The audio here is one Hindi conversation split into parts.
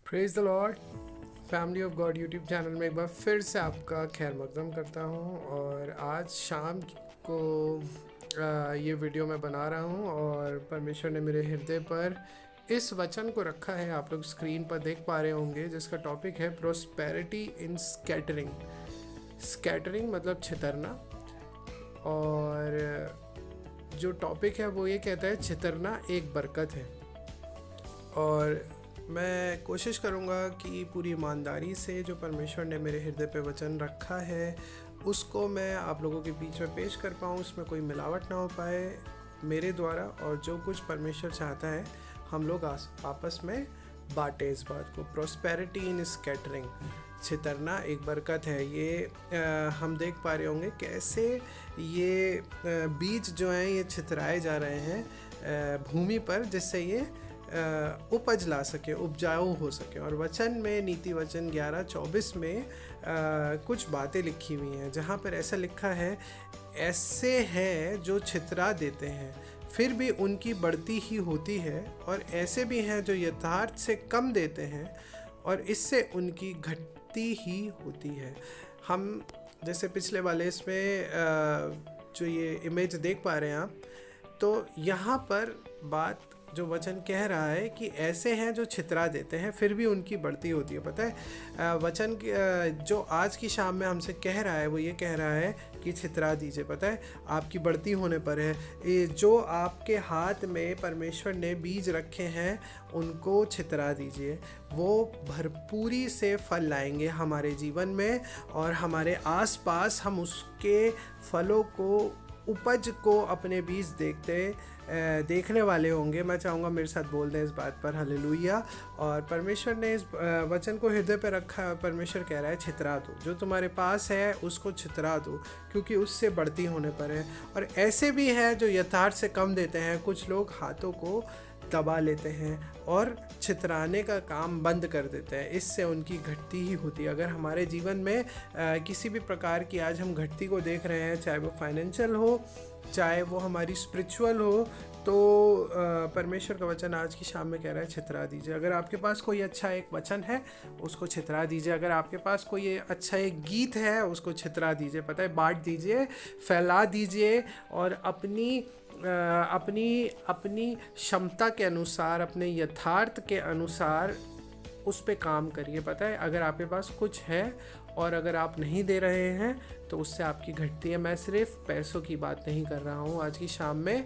Praise the Lord. Family of God YouTube channel में एक बार फिर से आपका खैर मकदम करता हूँ। और आज शाम को ये वीडियो मैं बना रहा हूँ और परमेश्वर ने मेरे हृदय पर इस वचन को रखा है। आप लोग स्क्रीन पर देख पा रहे होंगे, जिसका टॉपिक है प्रोस्पेरिटी इन स्कैटरिंग। स्कैटरिंग मतलब छितरना, और जो टॉपिक है वो ये कहता है छितरना एक बरकत है। और मैं कोशिश करूँगा कि पूरी ईमानदारी से जो परमेश्वर ने मेरे हृदय पे वचन रखा है उसको मैं आप लोगों के बीच में पेश कर पाऊँ, उसमें कोई मिलावट ना हो पाए मेरे द्वारा। और जो कुछ परमेश्वर चाहता है हम लोग आपस में बांटे इस बात को। प्रोस्पेरिटी इन स्कैटरिंग, छितरना एक बरकत है। ये हम देख पा रहे होंगे कैसे ये बीज जो हैं ये छितराए जा रहे हैं भूमि पर, जिससे ये उपज ला सके, उपजाऊ हो सके। और वचन में नीति वचन 11:24 में कुछ बातें लिखी हुई हैं, जहाँ पर ऐसा लिखा है, ऐसे हैं जो छितरा देते हैं फिर भी उनकी बढ़ती ही होती है, और ऐसे भी हैं जो यथार्थ से कम देते हैं और इससे उनकी घटती ही होती है। हम जैसे पिछले वाले इसमें जो ये इमेज देख पा रहे हैं आप, तो यहाँ पर बात जो वचन कह रहा है कि ऐसे हैं जो छितरा देते हैं फिर भी उनकी बढ़ती होती है। पता है वचन जो आज की शाम में हमसे कह रहा है वो ये कह रहा है कि छितरा दीजिए। पता है आपकी बढ़ती होने पर है। ये जो आपके हाथ में परमेश्वर ने बीज रखे हैं उनको छितरा दीजिए, वो भरपूरी से फल लाएंगे हमारे जीवन में, और हमारे आसपास हम उसके फलों को, उपज को अपने बीज देखने वाले होंगे। मैं चाहूँगा मेरे साथ बोल दें इस बात पर हालेलुया। और परमेश्वर ने इस वचन को हृदय पर रखा है। परमेश्वर कह रहा है छितरा दो, जो तुम्हारे पास है उसको छितरा दो, क्योंकि उससे बढ़ती होने पर है। और ऐसे भी हैं जो यथार्थ से कम देते हैं। कुछ लोग हाथों को दबा लेते हैं और छितराने का काम बंद कर देते हैं, इससे उनकी घटती ही होती है। अगर हमारे जीवन में किसी भी प्रकार की आज हम घटती को देख रहे हैं, चाहे वो फाइनेंशियल हो, चाहे वो हमारी स्पिरिचुअल हो, तो परमेश्वर का वचन आज की शाम में कह रहा है छितरा दीजिए। अगर आपके पास कोई अच्छा एक वचन है उसको छितरा दीजिए। अगर आपके पास कोई अच्छा एक गीत है उसको छितरा दीजिए। पता है, बांट दीजिए, फैला दीजिए, और अपनी क्षमता के अनुसार, अपने यथार्थ के अनुसार उस पे काम करिए। पता है, अगर आपके पास कुछ है और अगर आप नहीं दे रहे हैं तो उससे आपकी घटती है। मैं सिर्फ पैसों की बात नहीं कर रहा हूँ आज की शाम में,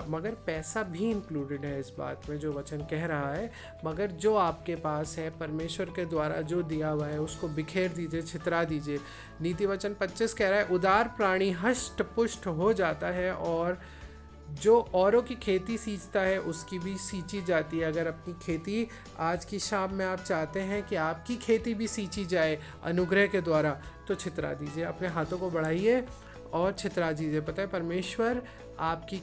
मगर पैसा भी इंक्लूडेड है इस बात में जो वचन कह रहा है। मगर जो आपके पास है परमेश्वर के द्वारा जो दिया हुआ है उसको बिखेर दीजिए, छितरा दीजिए। नीति वचन 25 कह रहा है, उदार प्राणी हष्ट पुष्ट हो जाता है और जो औरों की खेती सींचता है उसकी भी सींची जाती है। अगर अपनी खेती आज की शाम में आप चाहते हैं कि आपकी खेती भी सींची जाए अनुग्रह के द्वारा, तो छितरा दीजिए, अपने हाथों को बढ़ाइए और छितरा दीजिए। पता है परमेश्वर आपकी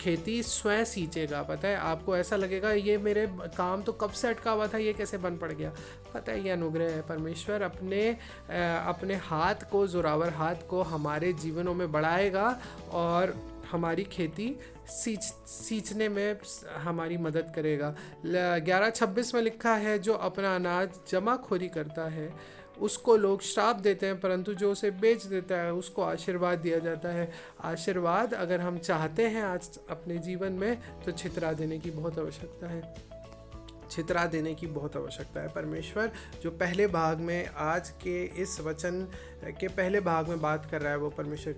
खेती स्वयं सींचेगा। पता है आपको ऐसा लगेगा ये मेरे काम तो कब से अटका हुआ था, ये कैसे बन पड़ गया। पता है ये अनुग्रह है। परमेश्वर अपने हाथ को, जोरावर हाथ को हमारे जीवनों में बढ़ाएगा और हमारी खेती सींचने में हमारी मदद करेगा। 11:26 में लिखा है, जो अपना अनाज जमाखोरी करता है उसको लोग श्राप देते हैं, परंतु जो उसे बेच देता है उसको आशीर्वाद दिया जाता है। आशीर्वाद अगर हम चाहते हैं आज अपने जीवन में, तो छितरा देने की बहुत आवश्यकता है। छितरा देने की बहुत आवश्यकता है। परमेश्वर जो पहले भाग में, आज के इस वचन के पहले भाग में बात कर रहा है, वो परमेश्वर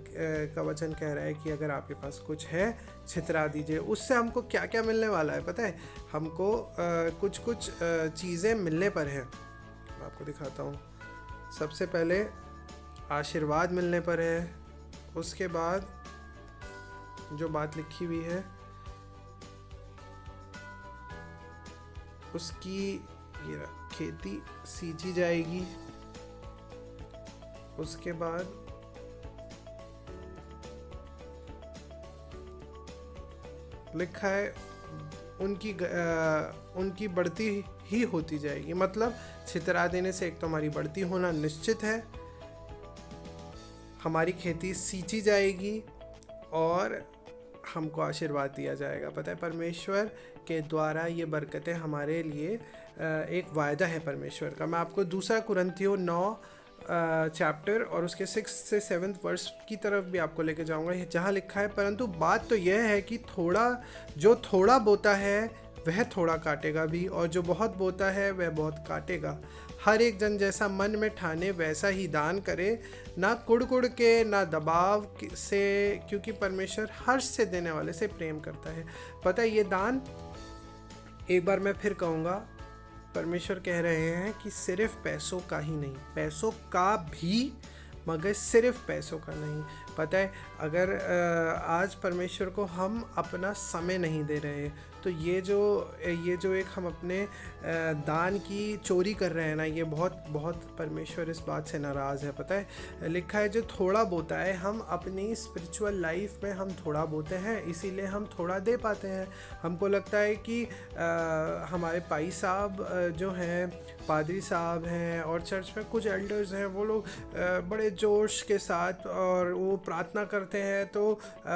का वचन कह रहा है कि अगर आपके पास कुछ है छितरा दीजिए। उससे हमको क्या क्या मिलने वाला है पता है? हमको कुछ चीज़ें मिलने पर है। मैं आपको दिखाता हूँ। सबसे पहले आशीर्वाद मिलने पर है। उसके बाद जो बात लिखी हुई है उसकी ये खेती सींची जाएगी। उसके बाद लिखा है उनकी बढ़ती ही होती जाएगी। मतलब छितरा देने से एक तो हमारी बढ़ती होना निश्चित है, हमारी खेती सींची जाएगी और हमको आशीर्वाद दिया जाएगा। पता है परमेश्वर के द्वारा ये बरकतें हमारे लिए एक वायदा है परमेश्वर का। मैं आपको दूसरा कुरिन्थियों 9 चैप्टर और उसके 6 से 7 वर्स की तरफ भी आपको लेके जाऊंगा, जहाँ लिखा है, परंतु बात तो यह है कि जो थोड़ा बोता है वह थोड़ा काटेगा भी, और जो बहुत बोता है वह बहुत काटेगा। हर एक जन जैसा मन में ठाने वैसा ही दान करे, ना कुड़ के ना दबाव से, क्योंकि परमेश्वर हर्ष से देने वाले से प्रेम करता है। पता है, ये दान, एक बार मैं फिर कहूँगा, परमेश्वर कह रहे हैं कि सिर्फ पैसों का ही नहीं, पैसों का भी, मगर सिर्फ पैसों का नहीं। पता है, अगर आज परमेश्वर को हम अपना समय नहीं दे रहे, तो ये जो एक हम अपने दान की चोरी कर रहे हैं ना, ये बहुत परमेश्वर इस बात से नाराज़ है। पता है, लिखा है जो थोड़ा बोता है, हम अपनी स्पिरिचुअल लाइफ में हम थोड़ा बोते हैं, इसीलिए हम थोड़ा दे पाते हैं। हमको लगता है कि हमारे पाई साहब जो हैं, पादरी साहब हैं, और चर्च में कुछ एल्डर्स हैं, वो लोग बड़े जोश के साथ और वो प्रार्थना करते हैं, तो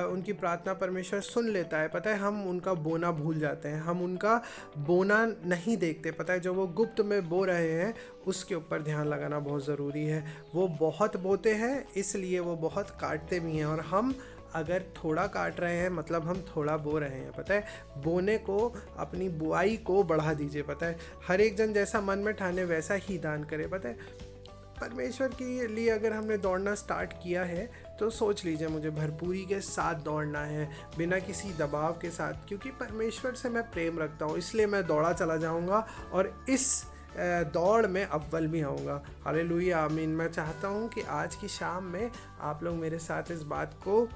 उनकी प्रार्थना परमेश्वर सुन लेता है। पता है, हम उनका बोना भूल जाते हैं, हम उनका बोना नहीं देखते। पता है, जो वो गुप्त में बो रहे हैं उसके ऊपर ध्यान लगाना बहुत ज़रूरी है। वो बहुत बोते हैं, इसलिए वो बहुत काटते भी हैं, और हम अगर थोड़ा काट रहे हैं मतलब हम थोड़ा बो रहे हैं। पता है, बोने को, अपनी बुआई को बढ़ा दीजिए। पता है, हर एक जन जैसा मन में ठाने वैसा ही दान करे। पता है, परमेश्वर के लिए अगर हमने दौड़ना स्टार्ट किया है तो सोच लीजिए, मुझे भरपूरी के साथ दौड़ना है, बिना किसी दबाव के साथ, क्योंकि परमेश्वर से मैं प्रेम रखता हूँ, इसलिए मैं दौड़ा चला जाऊँगा और इस दौड़ में अव्वल भी आऊँगा। हालेलुया, आमीन। मैं चाहता हूँ कि आज की शाम में आप लोग मेरे साथ इस बात को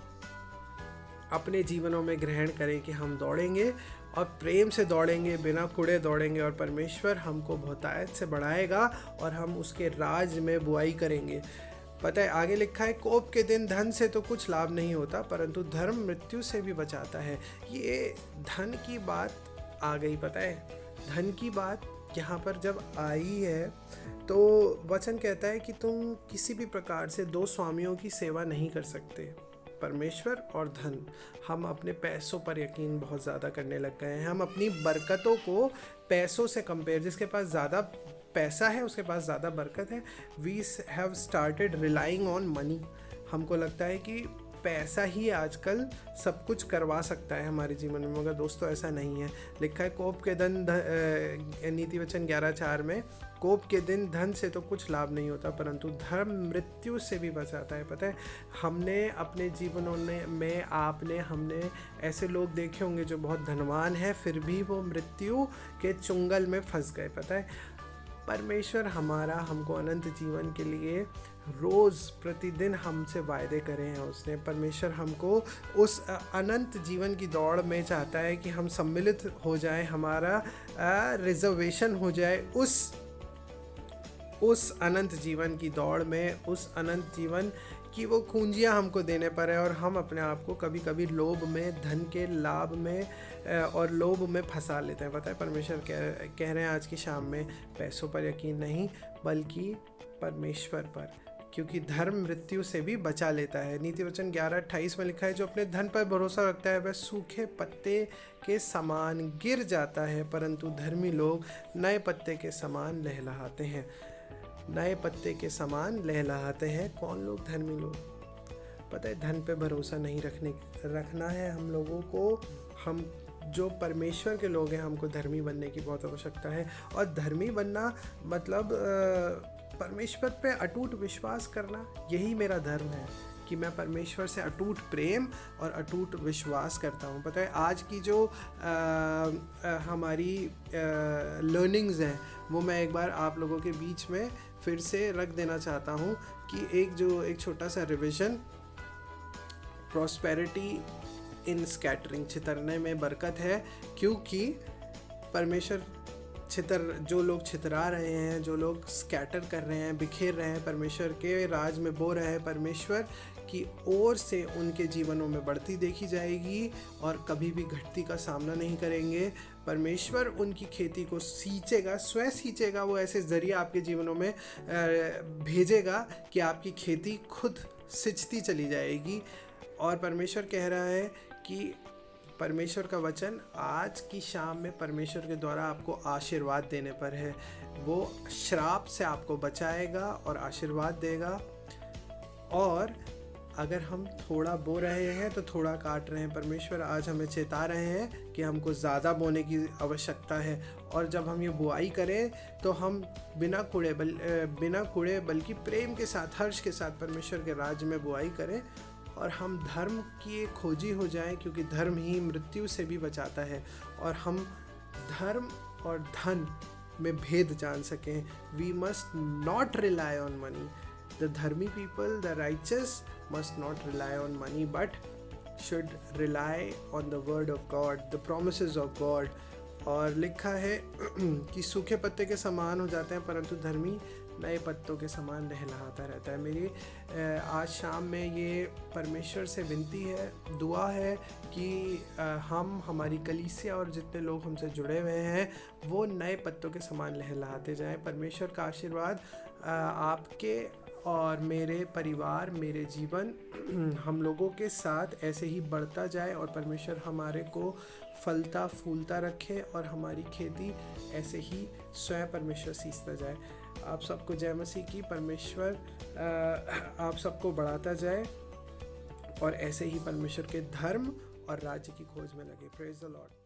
अपने जीवनों में ग्रहण करें कि हम दौड़ेंगे और प्रेम से दौड़ेंगे, बिना कुड़े दौड़ेंगे, और परमेश्वर हमको बहुतायत से बढ़ाएगा और हम उसके राज में बुआई करेंगे। पता है, आगे लिखा है, कोप के दिन धन से तो कुछ लाभ नहीं होता, परंतु धर्म मृत्यु से भी बचाता है। ये धन की बात आ गई। पता है, धन की बात यहाँ पर जब आई है तो वचन कहता है कि तुम किसी भी प्रकार से दो स्वामियों की सेवा नहीं कर सकते, परमेश्वर और धन। हम अपने पैसों पर यकीन बहुत ज़्यादा करने लग गए हैं। हम अपनी बरकतों को पैसों से कंपेयर, जिसके पास ज़्यादा पैसा है उसके पास ज़्यादा बरकत है। We have started relying on money. हमको लगता है कि पैसा ही आजकल सब कुछ करवा सकता है हमारे जीवन में, मगर दोस्तों ऐसा नहीं है। लिखा है कोप के दिन, नीति वचन 11:4 में, कोप के दिन धन से तो कुछ लाभ नहीं होता, परंतु धर्म मृत्यु से भी बचाता है। पता है, हमने अपने जीवनों में हमने ऐसे लोग देखे होंगे जो बहुत धनवान हैं, फिर भी वो मृत्यु के चुंगल में फंस गए। पता है, परमेश्वर हमको अनंत जीवन के लिए रोज़ प्रतिदिन हमसे वायदे करे हैं उसने। परमेश्वर हमको उस अनंत जीवन की दौड़ में चाहता है कि हम सम्मिलित हो जाएं, हमारा रिजर्वेशन हो जाए उस अनंत जीवन की दौड़ में, उस अनंत जीवन की वो कुंजियाँ हमको देने पर है। और हम अपने आप को कभी कभी लोभ में, धन के लाभ में और लोभ में फंसा लेते हैं। पता है, परमेश्वर कह रहे हैं आज की शाम में, पैसों पर यकीन नहीं बल्कि परमेश्वर पर, क्योंकि धर्म मृत्यु से भी बचा लेता है। नीति वचन 11:28 में लिखा है, जो अपने धन पर भरोसा रखता है वह सूखे पत्ते के समान गिर जाता है, परंतु धर्मी लोग नए पत्ते के समान लहलहाते हैं। नए पत्ते के समान लहलहाते हैं। कौन लोग? धर्मी लोग। पता है, धन पे भरोसा नहीं रखना है हम लोगों को। हम जो परमेश्वर के लोग हैं, हमको धर्मी बनने की बहुत आवश्यकता है। और धर्मी बनना मतलब परमेश्वर पे अटूट विश्वास करना, यही मेरा धर्म है कि मैं परमेश्वर से अटूट प्रेम और अटूट विश्वास करता हूँ। पता है, आज की जो हमारी लर्निंग्स हैं वो मैं एक बार आप लोगों के बीच में फिर से रख देना चाहता हूँ कि एक छोटा सा रिविज़न। प्रॉस्पेरिटी इन स्कैटरिंग, छितरने में बरकत है, क्योंकि परमेश्वर जो लोग छितरा रहे हैं, जो लोग स्कैटर कर रहे हैं, बिखेर रहे हैं, परमेश्वर के राज में बो रहे हैं, परमेश्वर की ओर से उनके जीवनों में बढ़ती देखी जाएगी और कभी भी घटती का सामना नहीं करेंगे। परमेश्वर उनकी खेती को सींचेगा, स्वयं सींचेगा। वो ऐसे ज़रिए आपके जीवनों में भेजेगा कि आपकी खेती खुद सिंचती चली जाएगी। और परमेश्वर कह रहा है कि परमेश्वर का वचन आज की शाम में परमेश्वर के द्वारा आपको आशीर्वाद देने पर है। वो श्राप से आपको बचाएगा और आशीर्वाद देगा। और अगर हम थोड़ा बो रहे हैं तो थोड़ा काट रहे हैं। परमेश्वर आज हमें चेता रहे हैं कि हमको ज़्यादा बोने की आवश्यकता है। और जब हम ये बुआई करें तो हम बिना कूड़े बल्कि प्रेम के साथ, हर्ष के साथ परमेश्वर के राज्य में बुआई करें और हम धर्म की खोजी हो जाएं, क्योंकि धर्म ही मृत्यु से भी बचाता है। और हम धर्म और धन में भेद जान सकें। We must not rely on money. The dharmi people, the righteous, must not rely on money, but should rely on the word of God, the promises of God. और लिखा है कि सूखे पत्ते के समान हो जाते हैं, परंतु धर्मी नए पत्तों के समान लहलहाता रहता है। मेरी आज शाम में ये परमेश्वर से विनती है, दुआ है कि हम, हमारी कलीसिया और जितने लोग हमसे जुड़े हुए हैं वो नए पत्तों के समान लहलहाते जाएं। परमेश्वर का आशीर्वाद आपके और मेरे परिवार, मेरे जीवन, हम लोगों के साथ ऐसे ही बढ़ता जाए और परमेश्वर हमारे को फलता फूलता रखे और हमारी खेती ऐसे ही स्वयं परमेश्वर सींचता जाए। आप सबको जय मसीह की। परमेश्वर आप सबको बढ़ाता जाए और ऐसे ही परमेश्वर के धर्म और राज्य की खोज में लगे। Praise the Lord.